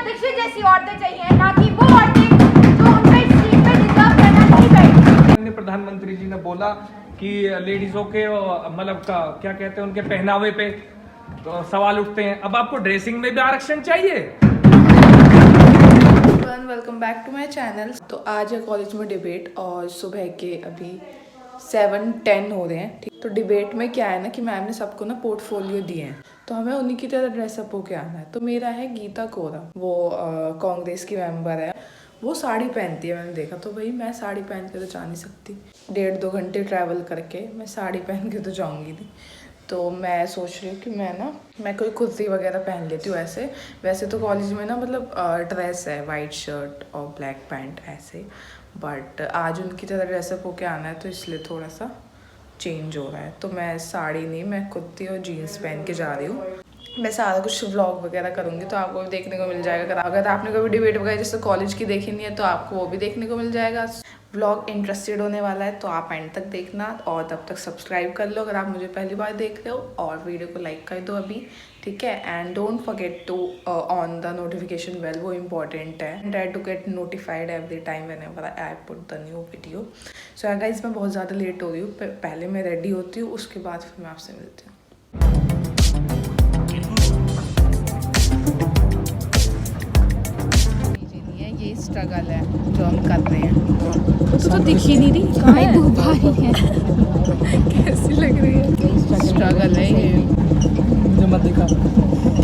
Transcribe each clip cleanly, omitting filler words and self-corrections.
दीक्षित जैसी औरतें चाहिए, ना कि वो औरतें जो उनका इस सीट पे डिजर्व करना नहीं बैठी। प्रधानमंत्री जी ने बोला कि लेडीजों के मतलब क्या कहते हैं उनके पहनावे पे तो सवाल उठते हैं, अब आपको ड्रेसिंग में भी आरक्षण चाहिए। Welcome back to my channel. तो आज है कॉलेज में डिबेट और सुबह के अभी 7:10 हो रहे हैं। ठीक, तो डिबेट में क्या है ना कि मैम ने सबको ना पोर्टफोलियो दिए हैं, तो हमें उन्हीं की तरह ड्रेसअप होके आना है। तो मेरा है गीता कोरा, वो कांग्रेस की मेंबर है, वो साड़ी पहनती है। मैंने देखा तो भाई मैं साड़ी पहन के तो जा नहीं सकती, 1.5-2 घंटे ट्रैवल करके मैं साड़ी पहन के तो जाऊँगी नहीं। तो मैं सोच रही हूँ कि मैं कोई कुर्ती वगैरह पहन लेती हूँ। ऐसे वैसे तो कॉलेज में ना मतलब ड्रेस है, वाइट शर्ट और ब्लैक पैंट ऐसे, बट आज उनकी तरह ड्रेसअप होके आना है तो इसलिए थोड़ा सा चेंज हो रहा है। तो मैं साड़ी नहीं, मैं कुर्ती और जीन्स पहन के जा रही हूँ। मैं सारा कुछ व्लॉग वगैरह करूँगी तो आपको भी देखने को मिल जाएगा। अगर आपने कभी डिबेट वगैरह जैसे कॉलेज की देखी नहीं है तो आपको वो भी देखने को मिल जाएगा। व्लॉग इंटरेस्टेड होने वाला है तो आप एंड तक देखना, और तब तक सब्सक्राइब कर लो अगर आप मुझे पहली बार देख रहे हो, और वीडियो को लाइक कर दो अभी, ठीक है। And don't forget to on the notification bell, वो इम्पॉर्टेंट है। Try to get notified every time whenever I put the new video. So guys, मैं बहुत ज़्यादा लेट हो रही हूँ, पहले मैं रेडी होती हूँ, उसके बाद फिर मैं आपसे मिलती हूँ। ये स्ट्रगल है जो हम कर रहे हैं। तो दिख ही नहीं रही, कहाँ है धूप आ रही है। कैसी लग रही है? स्ट्रगल है ये, मुझे मत दिखा।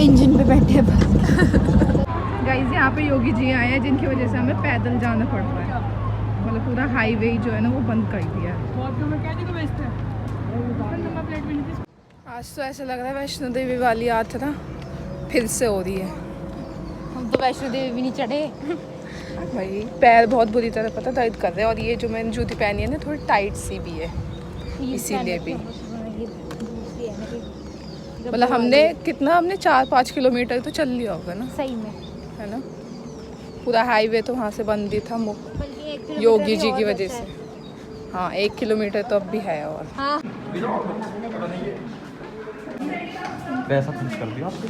इंजन पे बैठे गाइस यहाँ पे योगी जी आए हैं जिनकी वजह से हमें पैदल जाना पड़ रहा है। मतलब पूरा हाईवे जो है ना वो बंद कर दिया है। आज तो ऐसा लग रहा है वैष्णो देवी वाली यात्रा फिर से हो रही है। हम तो वैष्णो देवी भी नहीं चढ़े भाई पैर बहुत बुरी तरह पता दर्द कर रहे हैं, और ये जो मैंने जूती पहनी है ना थोड़ी टाइट सी भी है, इसीलिए भी। मतलब हमने 4-5 किलोमीटर तो चल लिया होगा ना, सही में, है ना। पूरा हाईवे तो वहाँ से बंद ही था योगी जी की वजह से। हाँ, 1 किलोमीटर तो अब भी है। और हाँ। पैसा फिनिश कर दिया आपने?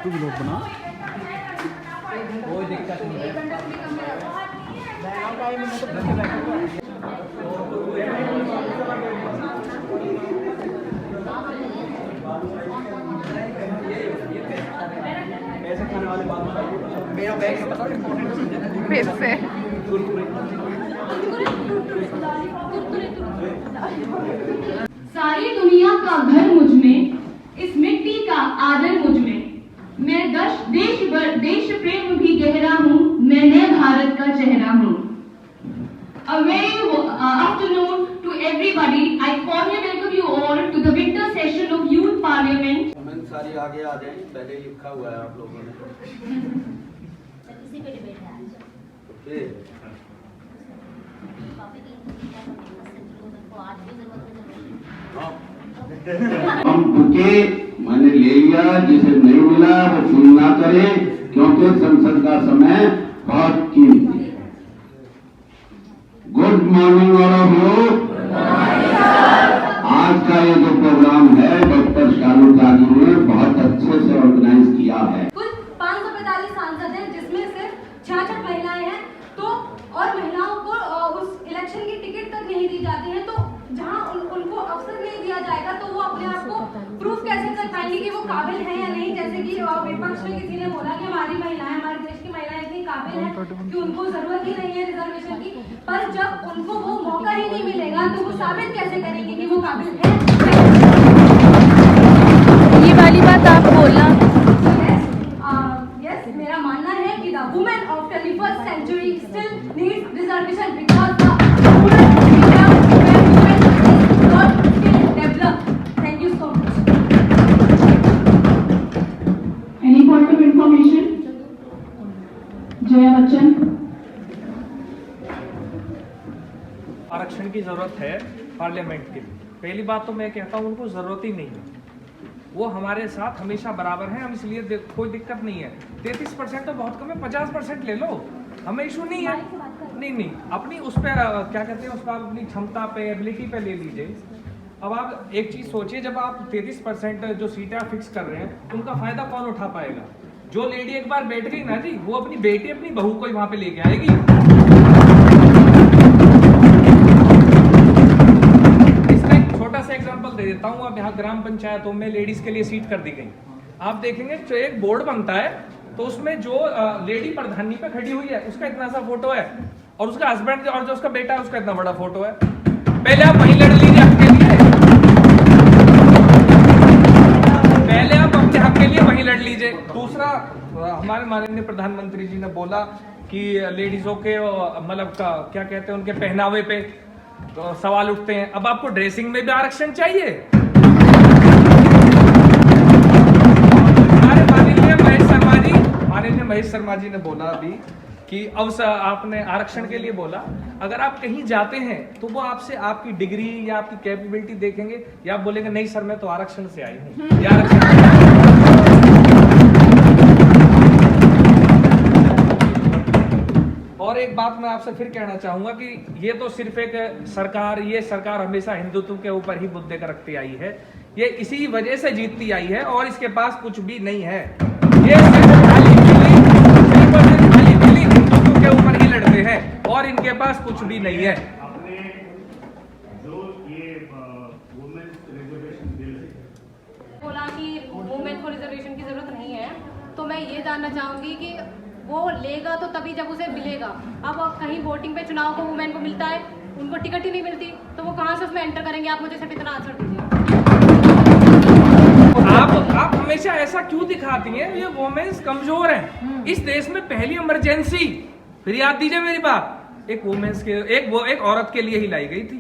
तू भी लोग बना, कोई दिक्कत नहीं है। पैसे खाने वाले बात मेरा बैग फिर से सारी दुनिया का घर मुझ में, इस मिट्टी का आदर मुझ में। मैं देश प्रेम भी गहरा हूँ, मैं नए भारत का चेहरा हूँ। A very afternoon to everybody. I formally welcome you all to the winter session of Youth Parliament. Comment सारी आगे आ जाए, पहले लिखा हुआ है आप लोगों ने। किसी पे डिबेट है ओके, हम बुके मैंने ले लिया, जिसे नहीं मिला वो फील ना करे, क्योंकि संसद का समय बहुत कीमती है। Good morning all of you. आज का ये जो प्रोग्राम है डॉक्टर शालू त्यागी ने बहुत अच्छे से ऑर्गेनाइज किया है। कुल 545 सांसद हैं, जिसमें सिर्फ 66 महिलाएं हैं। तो और महिलाओं को उस इलेक्शन की टिकट तक नहीं दी जाती है, तो जहां उनको अवसर नहीं दिया जाएगा तो वो अपने आप को प्रूफ कैसे कर पाएंगे कि वो काबिल है या नहीं। जैसे कि विपक्ष में किसी ने बोला कि हमारी महिलाएं, हमारे देश की महिलाएं इतनी काबिल हैं कि उनको जरूरत ही नहीं है रिजर्वेशन की, पर जब उनको वो मौका ही नहीं मिलेगा तो वो साबित कैसे करेंगे कि वो काबिल है। ये वाली बात आप बोलना। Yes, मेरा मानना है कि the women of 21st century still needs reservation because the women is not still developed. Thank you so much. Any point of information? Jaya Bachchan. आरक्षण की जरूरत है पार्लियामेंट के लिए। पहली बात तो मैं कहता हूँ उनको जरूरत ही नहीं है, वो हमारे साथ हमेशा बराबर हैं, हम इसलिए कोई दिक्कत नहीं है। 33% तो बहुत कम है, 50% ले लो, हमें इशू नहीं है। नहीं अपनी उस पर क्या कहते हैं, उस पर अपनी क्षमता पे, एबिलिटी पे ले लीजिए। अब आप एक चीज सोचिए, जब आप 33% जो सीटें आप फिक्स कर रहे हैं, उनका फायदा कौन उठा पाएगा? जो लेडी एक बार बैठ गई ना जी, वो अपनी बेटी अपनी बहू को ही वहां पे लेके आएगी। इसका एक छोटा सा एग्जांपल दे देता हूँ। अब यहाँ ग्राम पंचायतों में लेडीज के लिए सीट कर दी गई। आप देखेंगे जो एक बोर्ड बनता है तो उसमें जो लेडी प्रधानी पे खड़ी हुई है उसका इतना सा फोटो है, और उसका हस्बैंड और जो उसका बेटा है उसका इतना बड़ा फोटो है। पहले आप वहीं लड़ लीजिए हक के लिए, पहले आप अपने हक के लिए वहीं लड़ लीजिए। दूसरा, हमारे माननीय प्रधानमंत्री जी ने बोला कि लेडीजों के मतलब क्या कहते हैं, उनके पहनावे पे तो सवाल उठते हैं। अब आपको ड्रेसिंग में भी आरक्षण चाहिए? हमारे माननीय महेश शर्मा जी ने बोला अभी कि अब आपने आरक्षण के लिए बोला, अगर आप कहीं जाते हैं तो वो आपसे आपकी डिग्री या आपकी कैपेबिलिटी देखेंगे, या आप बोलेंगे नहीं सर मैं तो आरक्षण से आई हूँ, या आरक्षण। और एक बात मैं आपसे फिर कहना चाहूंगा कि ये तो सिर्फ एक ये सरकार हमेशा हिंदुत्व के ऊपर ही मुद्दे का रखती आई है। ये इसी वजह से जीतती आई है और इसके पास कुछ भी नहीं है। ये खाली हिंदुत्व के ऊपर ही लड़ते हैं और इनके पास कुछ भी नहीं है। आपने जो ये वुमेन्स रिजर्वेशन बिल बोला कि वुमेन को रिजर्वेशन की जरूरत नहीं है, तो मैं ये जानना चाहूंगी कि वो लेगा तो तभी जब उसे मिलेगा। अब कहीं वोटिंग पे चुनाव को वुमेन को मिलता है, उनको टिकट ही नहीं मिलती, तो वो कहाँ से उसमें एंटर करेंगे? आप मुझे सिर्फ इतना आंसर दीजिए। आप हमेशा ऐसा क्यों दिखाती हैं? ये वुमेन्स कमजोर हैं। इस देश में पहली इमरजेंसी, फिर याद दीजिए मेरी बात, एक वुमेन्स के एक औरत के लिए ही लाई गई थी।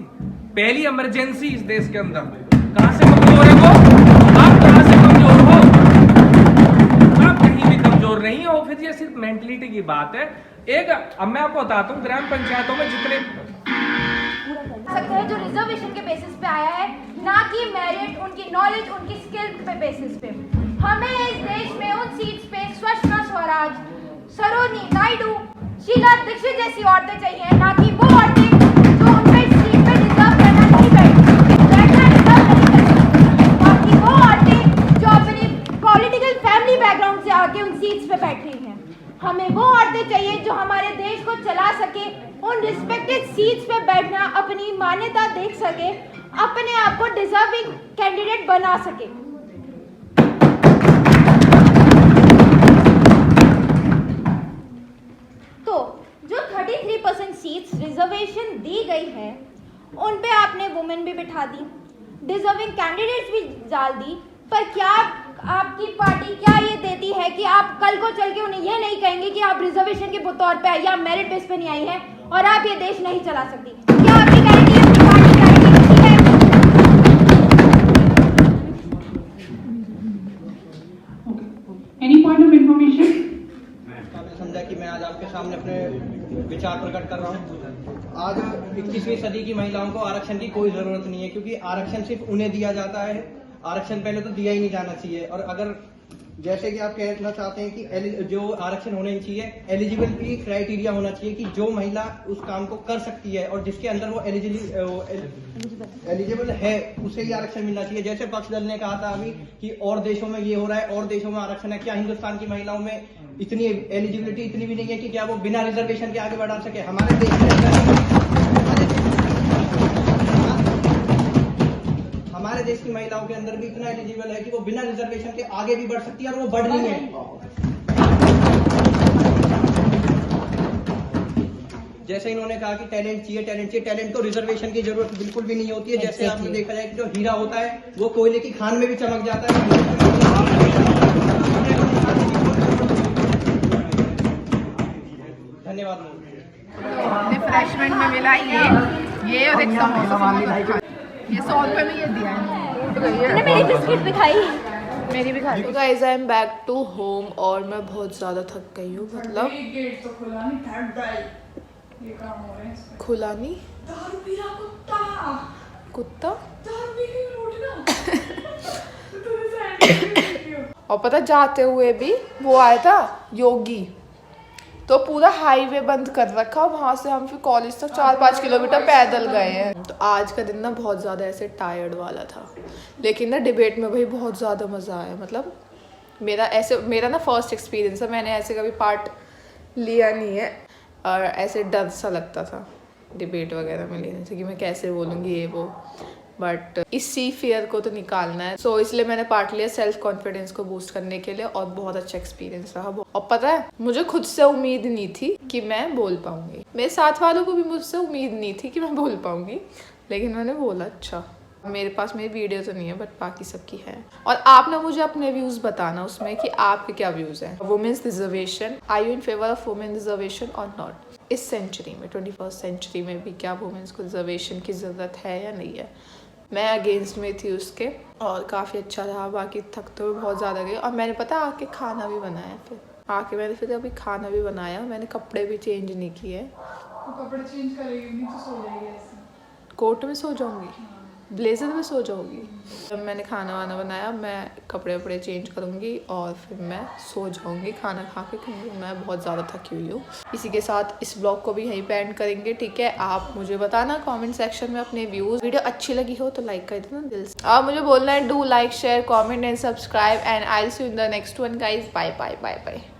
पहली इमरजेंसी इस देश के अंदर। कहां से कमजोर है वो? आप कहां से कमजोर हो? आप कहीं भी कमजोर नहीं हो। फिर ये सिर्फ मेंटलिटी की बात है। अब मैं आपको बताता हूँ, ग्राम पंचायतों में जितने सकते हैं जो रिजर्वेशन के बेसिस पे आया है, ना कि मेरिट, उनकी नॉलेज, उनकी स्किल पे बेसिस पे। हमें इस देश में उन सीट्स पे सुषमा स्वराज, सरोनी नायडू, शीला दीक्षित जैसी औरतें चाहिए, ना कि वो औरतें जो उन पे सीट पे डिजर्व करना नहीं बैठी, बाकी वो औरतें जो अपनी पॉलिटिकल फैमिली बैकग्राउंड से आके उन सीट्स पे बैठी हैं। हमें वो औरतें चाहिए जो हमारे देश को चला सके, उन रिस्पेक्टेड सीट्स पे बैठना, अपनी मान्यता देख सके, अपने आप को डिजर्विंग कैंडिडेट बना सके। तो जो 33% सीट्स रिजर्वेशन दी गई है, उन पे आपने वुमेन भी बिठा दी, डिजर्विंग कैंडिडेट्स भी डाल दी, पर क्या आपकी पार्टी क्या ये देती है कि आप कल को चल के उन्हें ये नहीं कहेंगे कि आप रिजर्वेशन के तौर पे या मेरिट बेस पे नहीं आई हैं और आप ये देश नहीं चला सकती? क्या आपकी गारंटी है? पार्टी गारंटी है? Any point of information? आपने समझा कि मैं आज आपके सामने अपने विचार प्रकट कर रहा हूँ। आज 21वीं सदी की महिलाओं को आरक्षण की कोई जरूरत नहीं है, क्योंकि आरक्षण सिर्फ उन्हें दिया जाता है। आरक्षण पहले तो दिया ही नहीं जाना चाहिए। और अगर जैसे कि आप कहना चाहते हैं कि जो आरक्षण होने चाहिए, एलिजिबिलिटी क्राइटेरिया होना चाहिए कि जो महिला उस काम को कर सकती है और जिसके अंदर वो एलिजिबल है, उसे ही आरक्षण मिलना चाहिए। जैसे पक्ष दल ने कहा था अभी कि और देशों में ये हो रहा है, और देशों में आरक्षण है। क्या हिंदुस्तान की महिलाओं में इतनी एलिजिबिलिटी इतनी भी नहीं है कि क्या वो बिना रिजर्वेशन के आगे बढ़ा सके? हमारे देश की महिलाओं के अंदर भी इतना एलिजिबल है कि वो बिना रिजर्वेशन के आगे भी बढ़ सकती है, और वो बढ़ रही है। जैसे इन्होंने कहा कि टैलेंट चाहिए, टैलेंट को रिजर्वेशन की जरूरत बिल्कुल भी नहीं होती है। जैसे आपने देखा जाए कि जो हीरा होता है वो कोयले की खान में भी चमक जाता है। धन्यवाद। रिफ्रेशमेंट में मिला ये और एक समोसा, ये 100 रुपए में ये दिया है। मेरी बिस्किट भी खाई, मेरी भी खाई। Guys I am back to home और मैं बहुत ज़्यादा थक गई हूँ। मतलब खुला नहीं, कुत्ता और पता जाते हुए भी वो आया था योगी, तो पूरा हाईवे बंद कर रखा, वहाँ से हम फिर कॉलेज तक 4-5 किलोमीटर पैदल गए हैं। तो आज का दिन ना बहुत ज़्यादा ऐसे टायर्ड वाला था, लेकिन ना डिबेट में भाई बहुत ज़्यादा मज़ा आया। मतलब मेरा ना फर्स्ट एक्सपीरियंस है, मैंने ऐसे कभी पार्ट लिया नहीं है और ऐसे डर सा लगता था डिबेट वगैरह में लेने से कि मैं कैसे बोलूँगी ये वो, बट इसी फियर को तो निकालना है। सो इसलिए मैंने पार्ट लिया सेल्फ कॉन्फिडेंस को बूस्ट करने के लिए, और बहुत अच्छा एक्सपीरियंस रहा। और पता है मुझे खुद से उम्मीद नहीं थी कि मैं बोल पाऊंगी, मेरे साथ वालों को भी मुझसे उम्मीद नहीं थी कि मैं बोल पाऊंगी, लेकिन मैंने बोला। अच्छा मेरे पास मेरी वीडियो तो नहीं है बट बाकी सबकी है। और आप ना मुझे अपने व्यूज़ बताना उसमें कि आपके क्या व्यूज़ हैं women's reservation, are you in favour of women reservation और नॉट। इस सेंचुरी में 21st सेंचुरी में भी क्या वुमेन्स को रिजर्वेशन की ज़रूरत है या नहीं है। मैं अगेंस्ट में थी उसके, और काफ़ी अच्छा रहा। बाकी थक तो बहुत ज़्यादा गई, और मैंने पता आके खाना भी बनाया। फिर मैंने अभी खाना भी बनाया, मैंने कपड़े भी चेंज नहीं किए। कपड़े चेंज करेगी नहीं तो सो जाएगी ऐसे। कोट में सो जाऊंगी, ब्लेजर में सो जाऊंगी। जब मैंने खाना वाना बनाया, मैं कपड़े वपड़े चेंज करूंगी और फिर मैं सो जाऊंगी खाना खा के, क्योंकि मैं बहुत ज़्यादा थकी हुई हूँ। इसी के साथ इस ब्लॉग को भी यहीं पे एंड करेंगे, ठीक है। आप मुझे बताना कमेंट सेक्शन में अपने व्यूज़। वीडियो अच्छी लगी हो तो लाइक कर देना दिल से, और मुझे बोलना है do like share comment and subscribe, and I will see you in the next one guys. Bye bye bye bye.